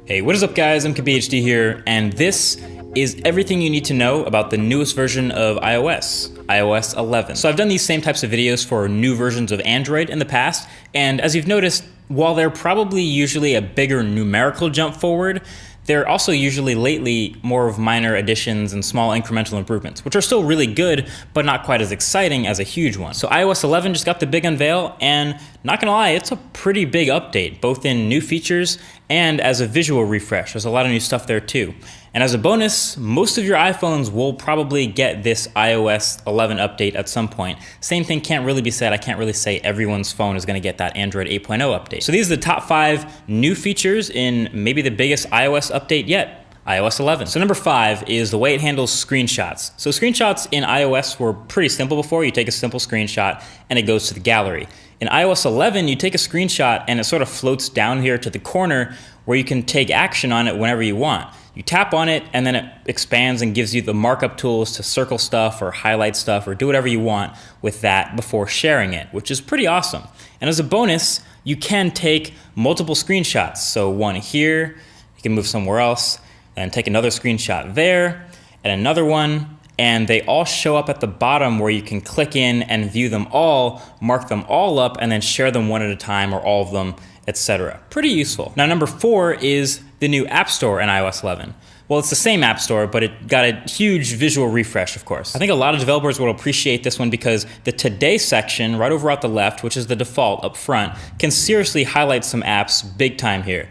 Hey, what is up guys? I'm KBHD here, and this is everything you need to know about the newest version of iOS, iOS 11. So I've done these same types of videos for new versions of Android in the past, and as you've noticed, while they're probably usually a bigger numerical jump forward, they're also usually lately more of minor additions and small incremental improvements, which are still really good, but not quite as exciting as a huge one. So iOS 11 just got the big unveil, and not gonna lie, it's a pretty big update, both in new features and as a visual refresh. There's a lot of new stuff there too. And as a bonus, most of your iPhones will probably get this iOS 11 update at some point. Same thing can't really be said. I can't really say everyone's phone is gonna get that Android 8.0 update. So these are the top 5 new features in maybe the biggest iOS update yet, iOS 11. So number 5 is the way it handles screenshots. So screenshots in iOS were pretty simple before. You take a simple screenshot and it goes to the gallery. In iOS 11, you take a screenshot and it sort of floats down here to the corner where you can take action on it whenever you want. You tap on it and then it expands and gives you the markup tools to circle stuff or highlight stuff or do whatever you want with that before sharing it, which is pretty awesome. And as a bonus, you can take multiple screenshots. So one here, you can move somewhere else, and take another screenshot there, and another one, and they all show up at the bottom where you can click in and view them all, mark them all up, and then share them one at a time or all of them, etc. Pretty useful. Now number 4 is the new App Store in iOS 11. Well, it's the same App Store, but it got a huge visual refresh, of course. I think a lot of developers will appreciate this one because the Today section right over at the left, which is the default up front, can seriously highlight some apps big time here.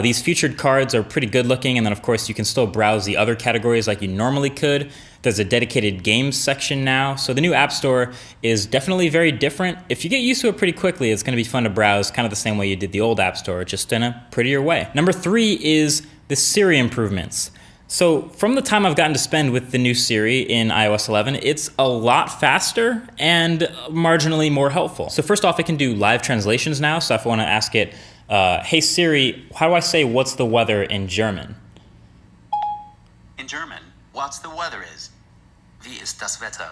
These featured cards are pretty good looking, and then of course you can still browse the other categories like you normally could. There's a dedicated games section now, so the new App Store is definitely very different. If you get used to it pretty quickly, it's going to be fun to browse, kind of the same way you did the old App Store, just in a prettier way. Number 3 is the Siri improvements. So from the time I've gotten to spend with the new Siri in iOS 11, it's a lot faster and marginally more helpful. So first off, it can do live translations now, so if I want to ask it, hey Siri, how do I say what's the weather in German? In German, what's the weather is? Wie ist das Wetter?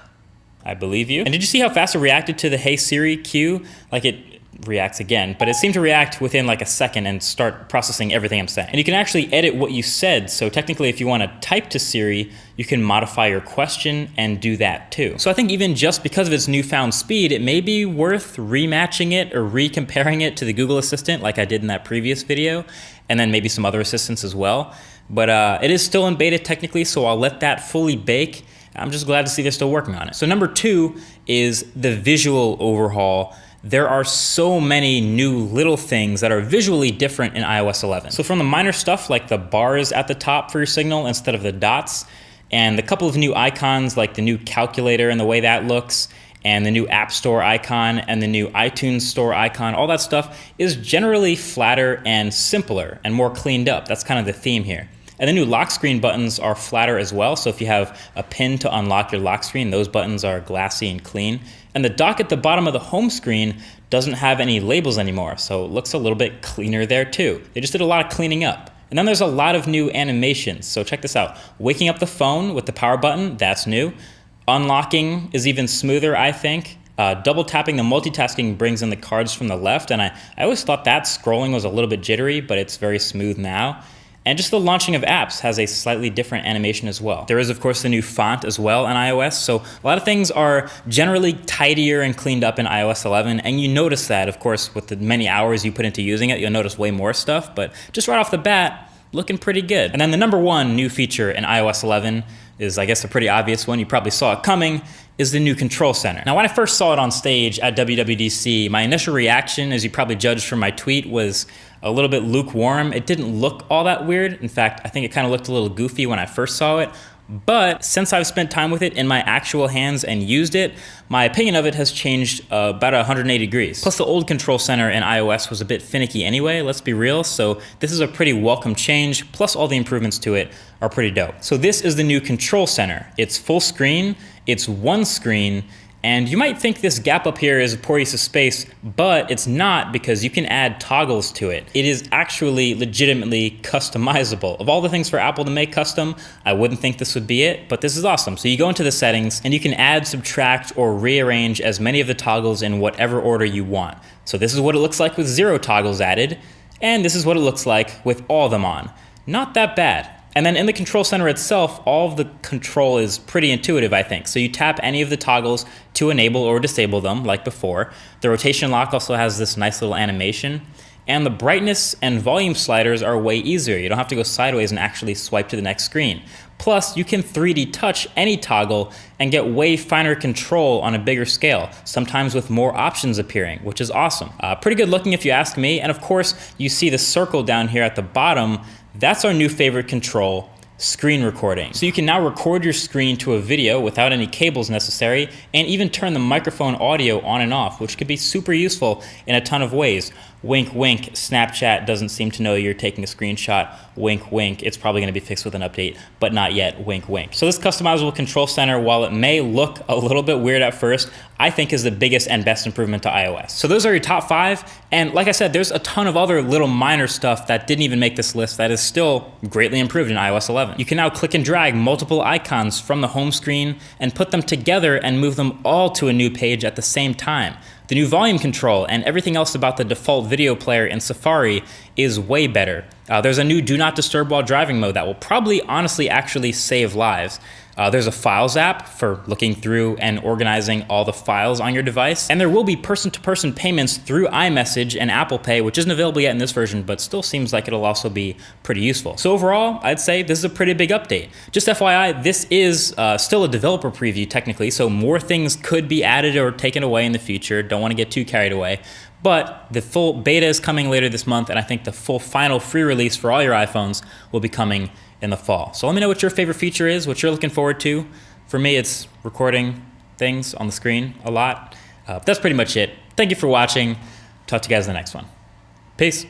I believe you. And did you see how fast it reacted to the Hey Siri cue? Like it reacts again, but it seemed to react within like a second and start processing everything I'm saying. And you can actually edit what you said, so technically if you want to type to Siri, you can modify your question and do that too. So I think even just because of its newfound speed, it may be worth rematching it or re-comparing it to the Google Assistant like I did in that previous video, and then maybe some other assistants as well. But it is still in beta technically, so I'll let that fully bake. I'm just glad to see they're still working on it. So number 2 is the visual overhaul. There are so many new little things that are visually different in iOS 11. So from the minor stuff like the bars at the top for your signal instead of the dots, and the couple of new icons like the new calculator and the way that looks, and the new App Store icon and the new iTunes Store icon, all that stuff is generally flatter and simpler and more cleaned up. That's kind of the theme here. And the new lock screen buttons are flatter as well, so if you have a pin to unlock your lock screen, those buttons are glassy and clean. And the dock at the bottom of the home screen doesn't have any labels anymore, so it looks a little bit cleaner there too. They just did a lot of cleaning up. And then there's a lot of new animations, so check this out. Waking up the phone with the power button, that's new. Unlocking is even smoother, I think. Double tapping the multitasking brings in the cards from the left, and I always thought that scrolling was a little bit jittery, but it's very smooth now. And just the launching of apps has a slightly different animation as well. There is, of course, the new font as well on iOS, so a lot of things are generally tidier and cleaned up in iOS 11, and you notice that, of course, with the many hours you put into using it, you'll notice way more stuff, but just right off the bat, looking pretty good. And then the number 1 new feature in iOS 11 is, I guess, a pretty obvious one, you probably saw it coming, is the new Control Center. Now, when I first saw it on stage at WWDC, my initial reaction, as you probably judged from my tweet, was a little bit lukewarm. It didn't look all that weird. In fact, I think it kind of looked a little goofy when I first saw it. But since I've spent time with it in my actual hands and used it, my opinion of it has changed about 180 degrees. Plus the old Control Center in iOS was a bit finicky anyway, let's be real, so this is a pretty welcome change, plus all the improvements to it are pretty dope. So this is the new Control Center. It's full screen, it's one screen, and you might think this gap up here is a poor use of space, but it's not because you can add toggles to it. It is actually legitimately customizable. Of all the things for Apple to make custom, I wouldn't think this would be it, but this is awesome. So you go into the settings and you can add, subtract, or rearrange as many of the toggles in whatever order you want. So this is what it looks like with 0 toggles added. And this is what it looks like with all of them on. Not that bad. And then in the control center itself, all of the control is pretty intuitive, I think. So you tap any of the toggles to enable or disable them, like before. The rotation lock also has this nice little animation. And the brightness and volume sliders are way easier. You don't have to go sideways and actually swipe to the next screen. Plus, you can 3D touch any toggle and get way finer control on a bigger scale, sometimes with more options appearing, which is awesome. Pretty good looking if you ask me. And of course, you see the circle down here at the bottom. That's our new favorite control, screen recording. So you can now record your screen to a video without any cables necessary, and even turn the microphone audio on and off, which could be super useful in a ton of ways. Wink, wink, Snapchat doesn't seem to know you're taking a screenshot. Wink, wink, it's probably gonna be fixed with an update, but not yet, wink, wink. So this customizable control center, while it may look a little bit weird at first, I think is the biggest and best improvement to iOS. So those are your top 5, and like I said, there's a ton of other little minor stuff that didn't even make this list that is still greatly improved in iOS 11. You can now click and drag multiple icons from the home screen and put them together and move them all to a new page at the same time. The new volume control and everything else about the default video player in Safari is way better. There's a new Do Not Disturb While Driving mode that will probably honestly actually save lives. There's a Files app for looking through and organizing all the files on your device. And there will be person-to-person payments through iMessage and Apple Pay, which isn't available yet in this version, but still seems like it'll also be pretty useful. So overall, I'd say this is a pretty big update. Just FYI, this is still a developer preview technically, so more things could be added or taken away in the future. Don't want to get too carried away. But the full beta is coming later this month, and I think the full final free release for all your iPhones will be coming in the fall. So let me know what your favorite feature is, what you're looking forward to. For me, it's recording things on the screen a lot. That's pretty much it. Thank you for watching. Talk to you guys in the next one. Peace.